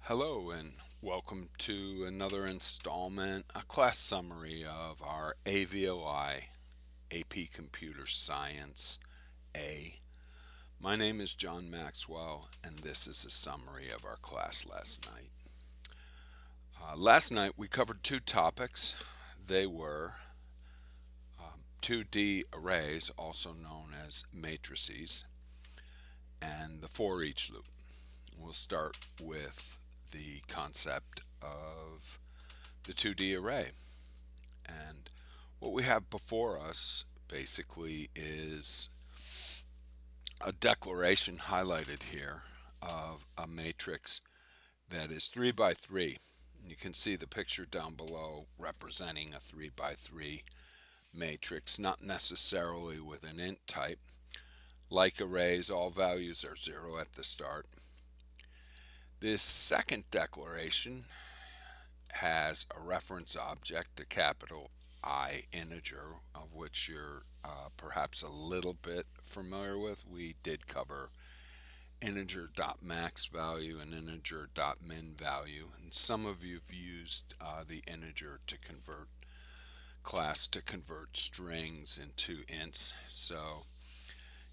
Hello and welcome to another installment, a class summary of our AVOI, AP Computer Science A. My name is John Maxwell and this is a summary of our class last night. Last night we covered two topics. They were 2D arrays, also known as matrices, and the for each loop. We'll start with the concept of the 2D array. And what we have before us basically is a declaration highlighted here of a matrix that is 3 by 3. You can see the picture down below representing a 3 by 3 matrix, not necessarily with an int type. Like arrays, all values are 0 at the start. This second declaration has a reference object, a capital I integer, of which you're perhaps a little bit familiar with. We did cover integer.max value and integer.min value, and some of you've used the integer to convert class to convert strings into ints. So,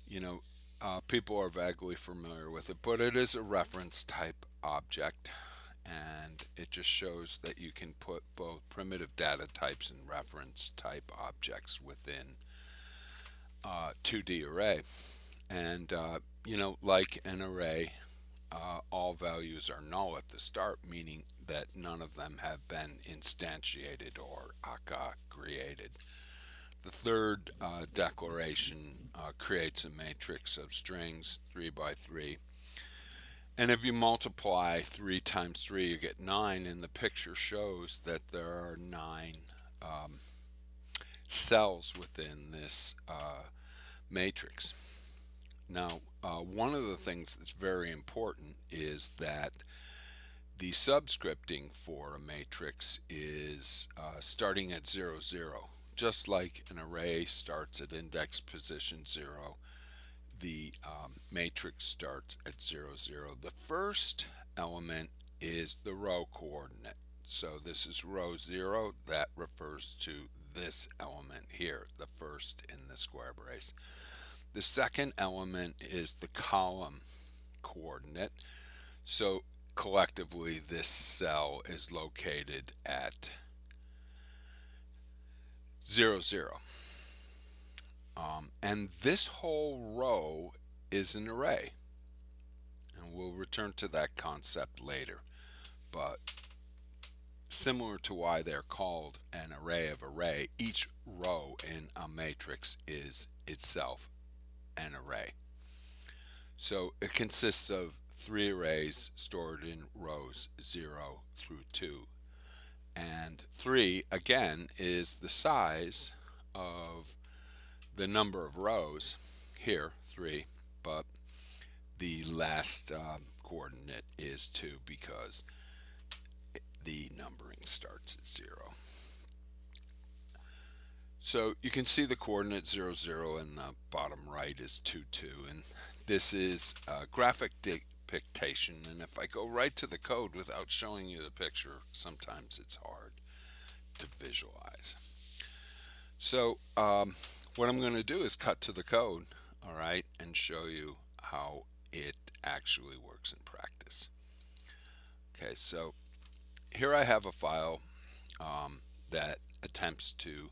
you know, people are vaguely familiar with it, but it is a reference type object, and it just shows that you can put both primitive data types and reference type objects within 2D array. And like an array, all values are null at the start, meaning that none of them have been instantiated or aka created. The third declaration creates a matrix of strings 3 by 3. And if you multiply 3 times 3, you get 9, and the picture shows that there are 9 um, cells within this matrix. Now, one of the things that's very important is that the subscripting for a matrix is starting at 0, 0. Just like an array starts at index position 0, the matrix starts at 0, 0. The first element is the row coordinate. So this is row 0. That refers to this element here, the first in the square brace. The second element is the column coordinate. So collectively, this cell is located at 0, 0. And this whole row is an array. And we'll return to that concept later. But similar to why they're called an array of array, each row in a matrix is itself an array. So it consists of 3 arrays stored in rows 0 through 2. And 3, again, is the size of the number of rows, here 3, but the last coordinate is 2 because the numbering starts at 0. So you can see the coordinate 0, 0 in the bottom right is 2, 2, and this is a graphic depiction, and if I go right to the code without showing you the picture, sometimes it's hard to visualize. So what I'm going to do is cut to the code, all right, and show you how it actually works in practice. Okay, so here I have a file that attempts to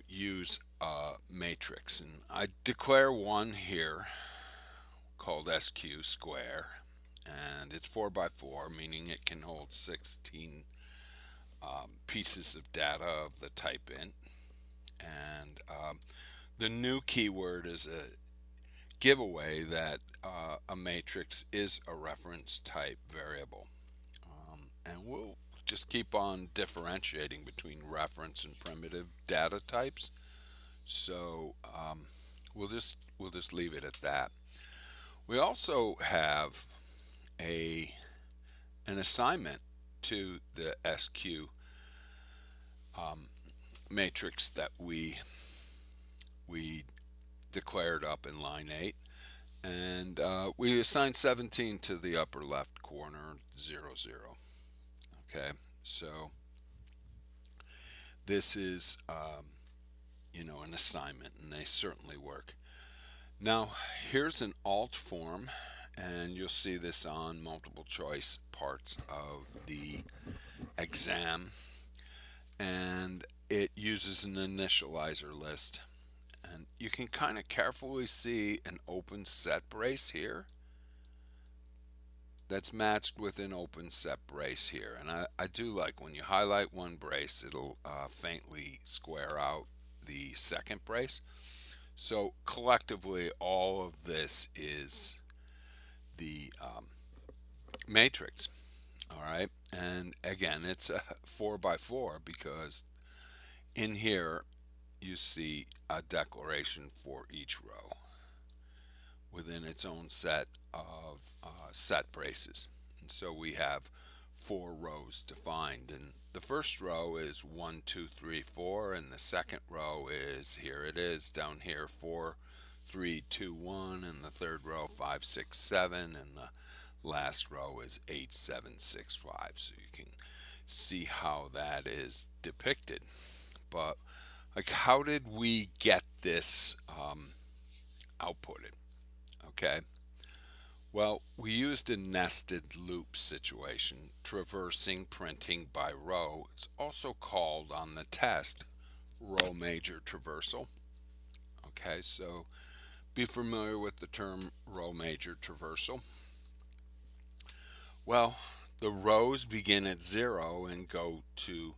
use a matrix, and I declare one here called SQ square, and it's 4 by 4, meaning it can hold 16 pieces of data of the type int. And the new keyword is a giveaway that a matrix is a reference type variable. And we'll just keep on differentiating between reference and primitive data types. So we'll just leave it at that. We also have an assignment to the SQ matrix that we declared up in line 8, And we assign 17 to the upper left corner, 0, 0. Okay, so this is, an assignment, and they certainly work. Now, here's an alt form, and you'll see this on multiple choice parts of the exam, and it uses an initializer list. And you can kind of carefully see an open set brace here that's matched with an open set brace here. And I do like when you highlight one brace, it'll faintly square out the second brace. So collectively, all of this is the matrix. All right. And again, it's a 4 by 4 because in here you see a declaration for each row within its own set of set braces. And so we have 4 rows defined. And the first row is 1, 2, 3, 4, and the second row is, here it is down here, 4, 3, 2, 1, and the third row 5, 6, 7, and the last row is 8, 7, 6, 5. So you can see how that is depicted. But like, how did we get this outputted? Okay. Well, we used a nested loop situation, traversing printing by row. It's also called on the test row major traversal. Okay, so be familiar with the term row major traversal. Well, the rows begin at 0 and go to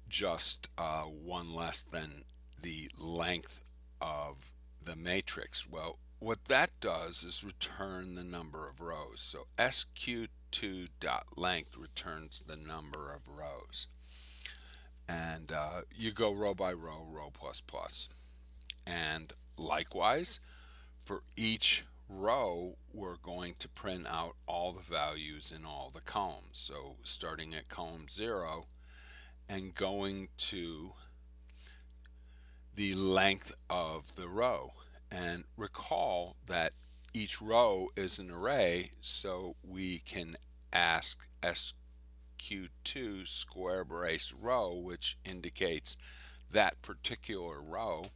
just one less than the length of the matrix. Well, what that does is return the number of rows. So sq2.length returns the number of rows. And you go row by row, row plus plus. And likewise, for each row, we're going to print out all the values in all the columns. So starting at column 0 and going to the length of the row. And recall that each row is an array, so we can ask SQ2 square brace row, which indicates that particular row.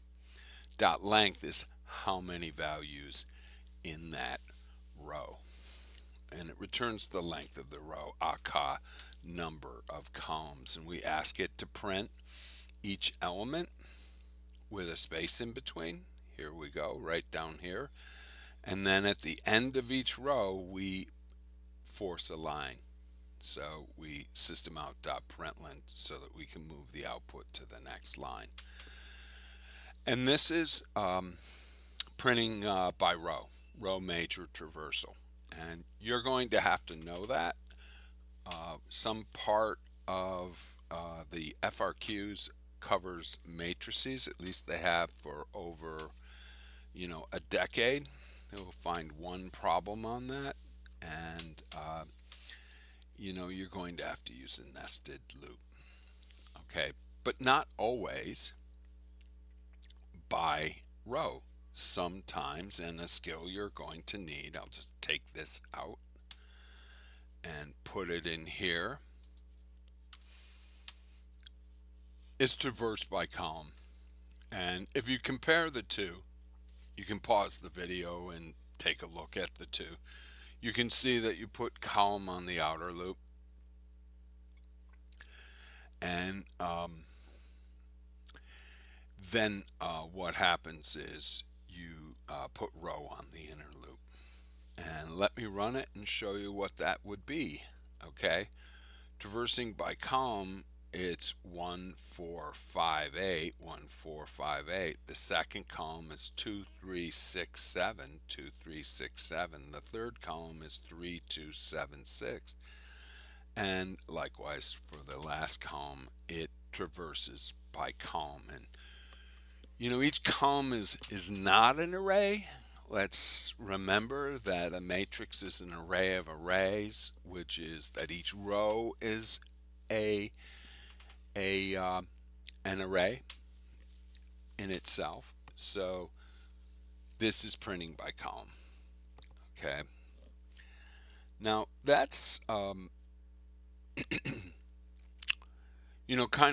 Dot length is how many values in that row. And it returns the length of the row, aka number of columns. And we ask it to print each element with a space in between. Here we go, right down here. And then at the end of each row, we force a line. So we system out .println so that we can move the output to the next line. And this is printing by row major traversal. And you're going to have to know that. Some part of the FRQs covers matrices, at least they have for over a decade. You'll find one problem on that, and you're going to have to use a nested loop. Okay, but not always by row. Sometimes, and a skill you're going to need, I'll just take this out and put it in here, is traverse by column. And if you compare the two, you can pause the video and take a look at the two. You can see that you put column on the outer loop, and then what happens is you put row on the inner loop. And let me run it and show you what that would be. Okay, traversing by column, it's 1, 4, 5, 8, 1, 4, 5, 8. The second column is 2, 3, 6, 7, 2, 3, 6, 7. The third column is 3, 2, 7, 6. And likewise for the last column, it traverses by column. And each column is not an array. Let's remember that a matrix is an array of arrays, which is that each row is a an array in itself. So This is printing by column. Okay. Now that's kind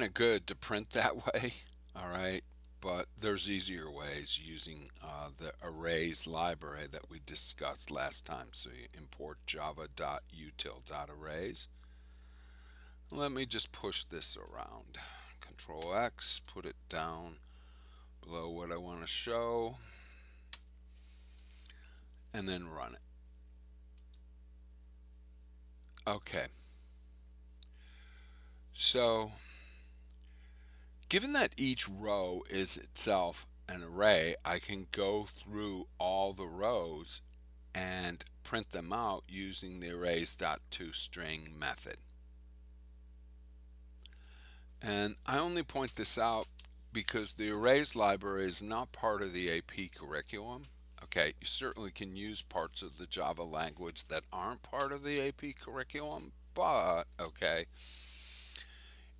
of good to print that way. All right. But there's easier ways using the arrays library that we discussed last time. So you import java.util.arrays. Let me just push this around. Control X, put it down below what I want to show, and then run it. Okay. So given that each row is itself an array, I can go through all the rows and print them out using the arrays.toString method. And I only point this out because the arrays library is not part of the AP curriculum. Okay, you certainly can use parts of the Java language that aren't part of the AP curriculum, but okay,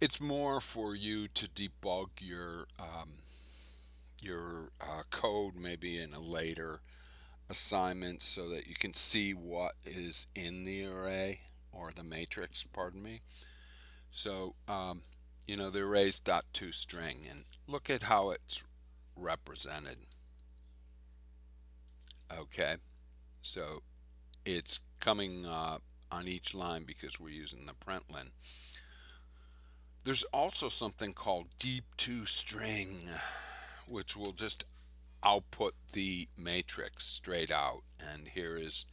it's more for you to debug your code maybe in a later assignment so that you can see what is in the array or the matrix, pardon me. So, the arrays dot to string, and look at how it's represented. Okay, so it's coming on each line because we're using the println. There's also something called deep to string, which will just output the matrix straight out. And here is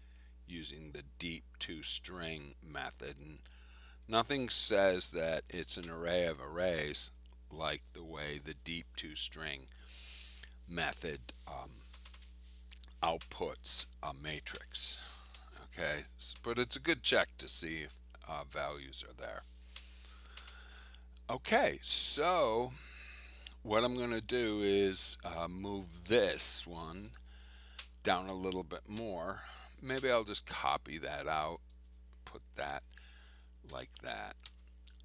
using the deep to string method. And nothing says that it's an array of arrays like the way the deep to string method outputs a matrix. Okay, but it's a good check to see if values are there. Okay, so what I'm going to do is move this one down a little bit more. Maybe I'll just copy that out, put that like that.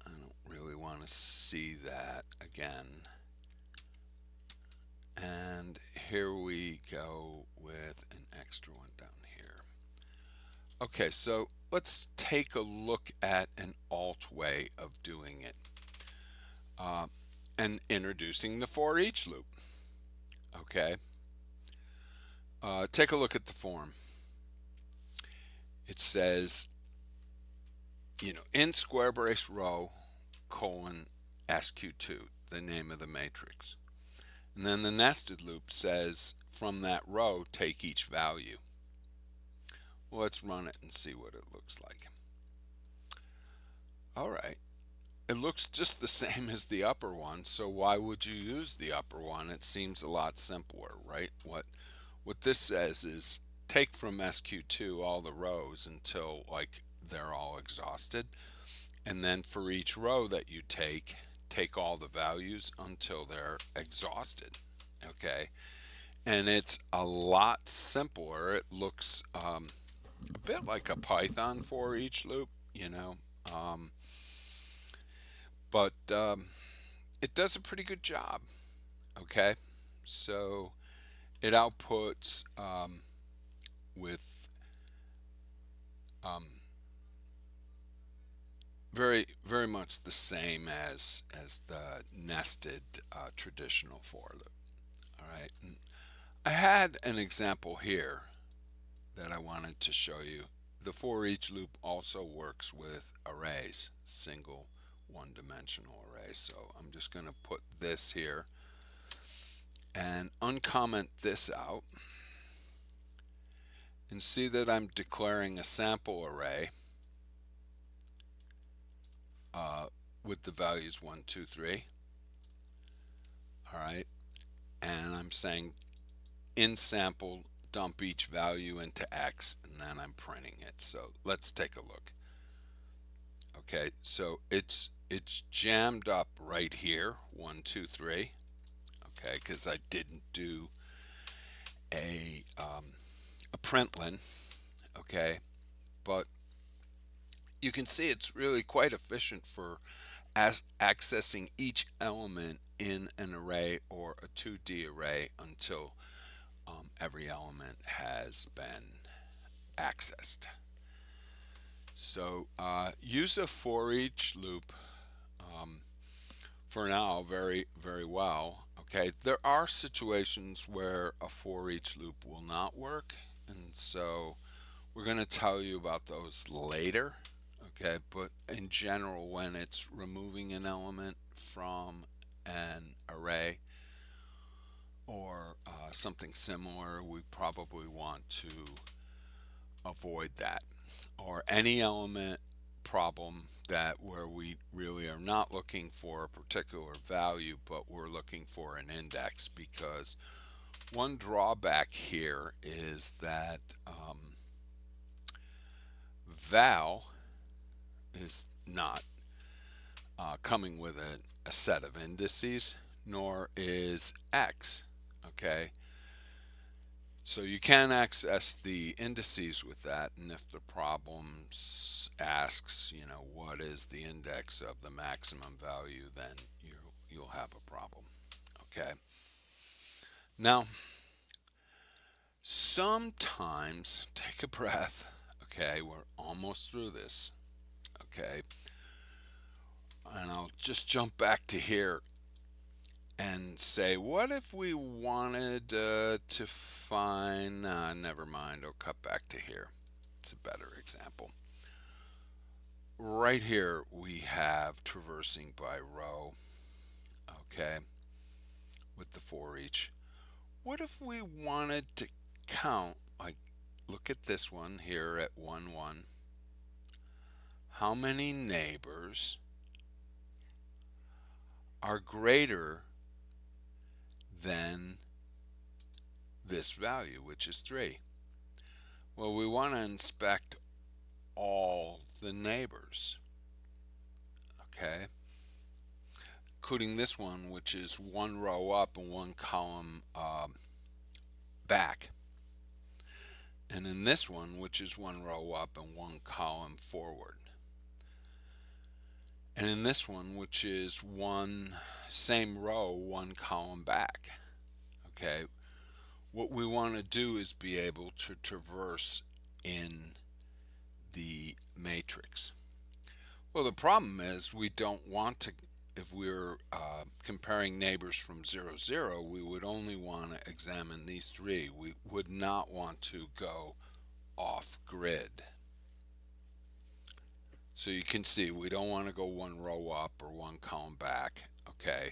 I don't really want to see that again. And here we go with an extra one down here. Okay, so let's take a look at an alt way of doing it and introducing the for each loop. Okay, take a look at the form. It says, in square brace row colon SQ2, the name of the matrix. And then the nested loop says, from that row, take each value. Well, let's run it and see what it looks like. All right. It looks just the same as the upper one, so why would you use the upper one? It seems a lot simpler, right? What this says is take from SQ2 all the rows until like they're all exhausted, and then for each row that you take all the values until they're exhausted. Okay, and it's a lot simpler. It looks a bit like a Python for each loop, but it does a pretty good job. Okay, so it outputs with um, very much the same as the nested traditional for loop. All right, and I had an example here that I wanted to show you. The for each loop also works with arrays, single one-dimensional arrays. So I'm just going to put this here and uncomment this out and see that I'm declaring a sample array with the values 1, 2, 3. All right, and I'm saying in sample dump each value into X, and then I'm printing it. So let's take a look. Okay, so it's jammed up right here, 1, 2, 3. Okay, because I didn't do a println. Okay, but you can see it's really quite efficient for accessing each element in an array or a 2D array until every element has been accessed. So use a for each loop for now very well. Okay, there are situations where a for each loop will not work, and so we're going to tell you about those later. Okay, but in general, when it's removing an element from an array or something similar, we probably want to avoid that. Or any element problem that where we really are not looking for a particular value, but we're looking for an index, because one drawback here is that val is not coming with a set of indices, nor is x. Okay, so you can access the indices with that, and if the problem asks, what is the index of the maximum value, then you'll have a problem. Okay. Now, sometimes take a breath. Okay, we're almost through this. Okay, and I'll just jump back to here and say, what if we wanted to find, never mind, I'll cut back to here. It's a better example. Right here we have traversing by row, okay, with the for each. What if we wanted to count, like, look at this one here at 1 1, how many neighbors are greater than this value, which is 3? Well, we want to inspect all the neighbors, okay, including this one, which is one row up and one column back, and in this one, which is one row up and one column forward, and in this one, which is one same row, one column back. Okay, what we want to do is be able to traverse in the matrix. Well, the problem is we don't want to, if we're comparing neighbors from 0 0, we would only want to examine these 3. We would not want to go off grid. So you can see we don't want to go one row up or one column back, okay,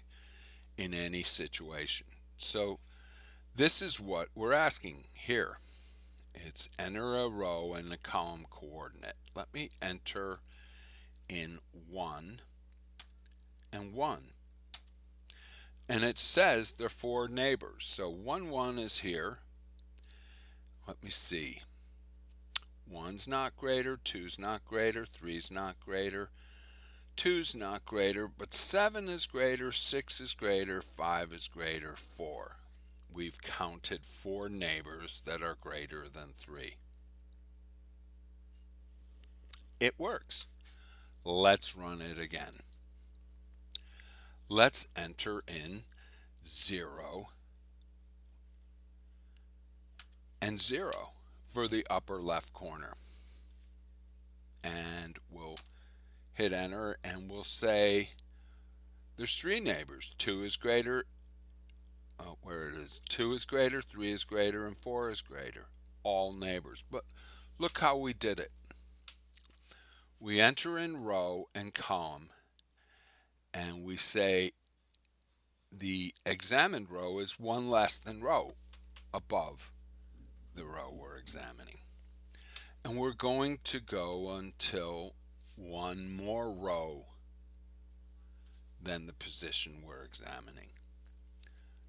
in any situation. So this is what we're asking here. It's enter a row and a column coordinate. Let me enter in 1 and 1. And it says they're 4 neighbors. So 1 1 is here. Let me see. 1's not greater, 2's not greater, 3's not greater, 2's not greater, but 7 is greater, 6 is greater, 5 is greater, 4. We've counted 4 neighbors that are greater than 3. It works. Let's run it again. Let's enter in 0 and 0 for the upper left corner. And we'll hit enter and we'll say there's 3 neighbors. 2 is greater, where it is, 2 is greater, 3 is greater, and 4 is greater. All neighbors. But look how we did it. We enter in row and column and we say the examined row is 1 less than row above the row we're examining. And we're going to go until 1 more row than the position we're examining.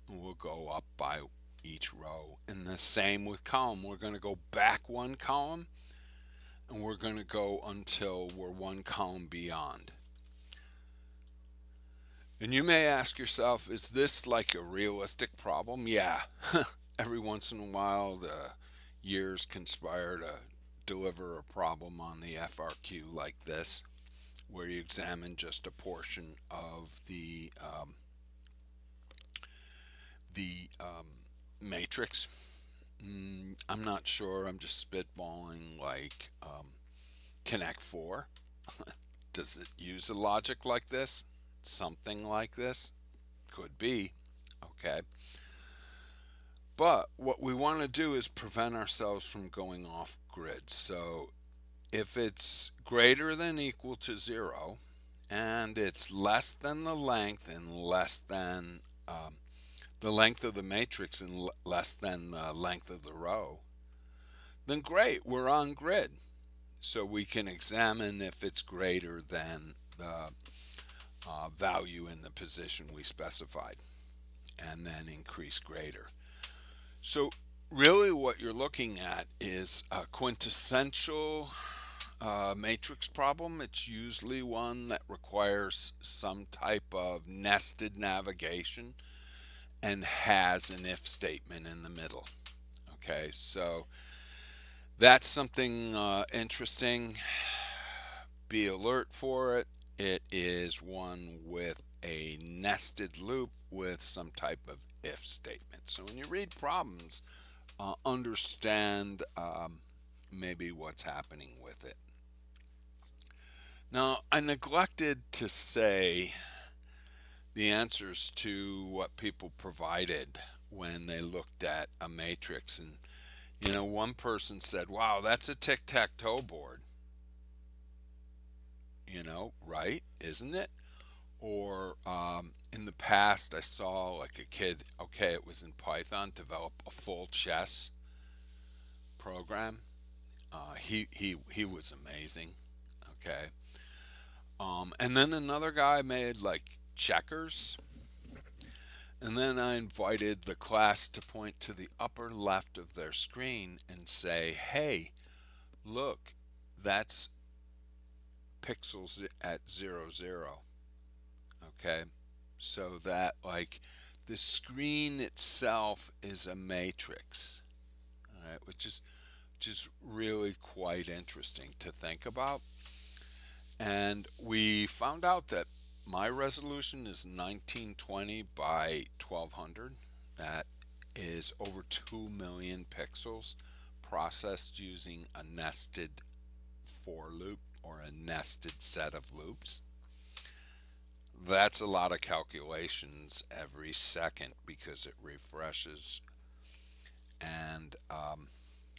And we'll go up by each row. And the same with column. We're going to go back 1 column and we're going to go until we're 1 column beyond. And you may ask yourself, is this like a realistic problem? Yeah. Every once in a while, the years conspire to deliver a problem on the FRQ like this, where you examine just a portion of the matrix. I'm not sure. I'm just spitballing like Connect 4. Does it use a logic like this? Something like this? Could be. Okay. But what we want to do is prevent ourselves from going off grid. So if it's greater than equal to 0 and it's less than the length and less than the length of the matrix and less than the length of the row, then great, we're on grid. So we can examine if it's greater than the value in the position we specified and then increase greater. So really what you're looking at is a quintessential matrix problem. It's usually one that requires some type of nested navigation and has an if statement in the middle. Okay, so that's something interesting. Be alert for it. It is one with a nested loop with some type of if statement. So when you read problems, understand maybe what's happening with it. Now, I neglected to say the answers to what people provided when they looked at a matrix. And, one person said, wow, that's a tic tac toe board. Right? Isn't it? Or in the past, I saw like a kid, okay, it was in Python, develop a full chess program. He was amazing. Okay. And then another guy made like checkers. And then I invited the class to point to the upper left of their screen and say, hey, look, that's pixels at 0, 0. Okay. So that, like, the screen itself is a matrix. All right. Which is really quite interesting to think about. And we found out that my resolution is 1920 by 1200. That is over 2 million pixels processed using a nested for loop or a nested set of loops. That's a lot of calculations every second because it refreshes. And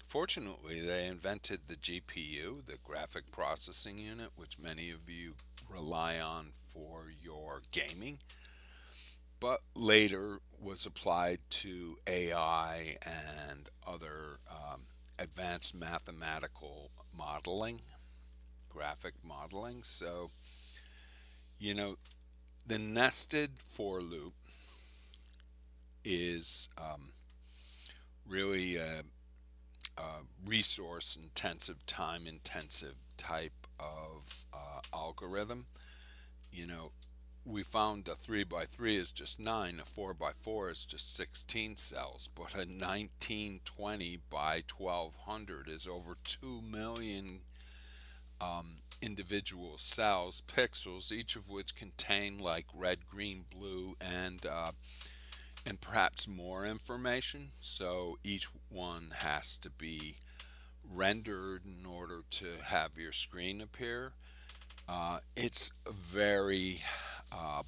fortunately, they invented the GPU, the graphic processing unit, which many of you rely on for your gaming, but later was applied to AI and other advanced mathematical modeling, graphic modeling. So, you know, the nested for loop is really a resource intensive, time intensive type of algorithm. You know, we found a 3 by 3 is just 9, a 4 by 4 is just 16 cells, but a 1920 by 1200 is over 2 million individual cells, pixels, each of which contain like red, green, blue, and perhaps more information. So each one has to be rendered in order to have your screen appear. It's a very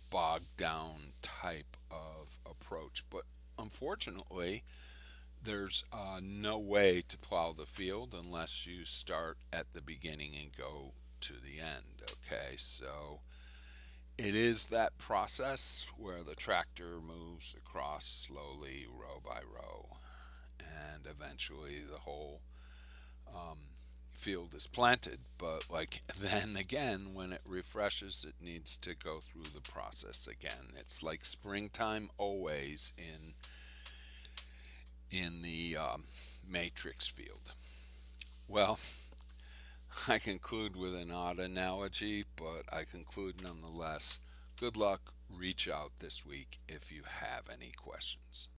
bogged down type of approach, but unfortunately, there's no way to plow the field unless you start at the beginning and go to the end. Okay, so it is that process where the tractor moves across slowly, row by row, and eventually the whole um, field is planted. But like then again, when it refreshes, it needs to go through the process again. It's like springtime always in the matrix field. Well, I conclude with an odd analogy, but I conclude nonetheless. Good luck. Reach out this week if you have any questions.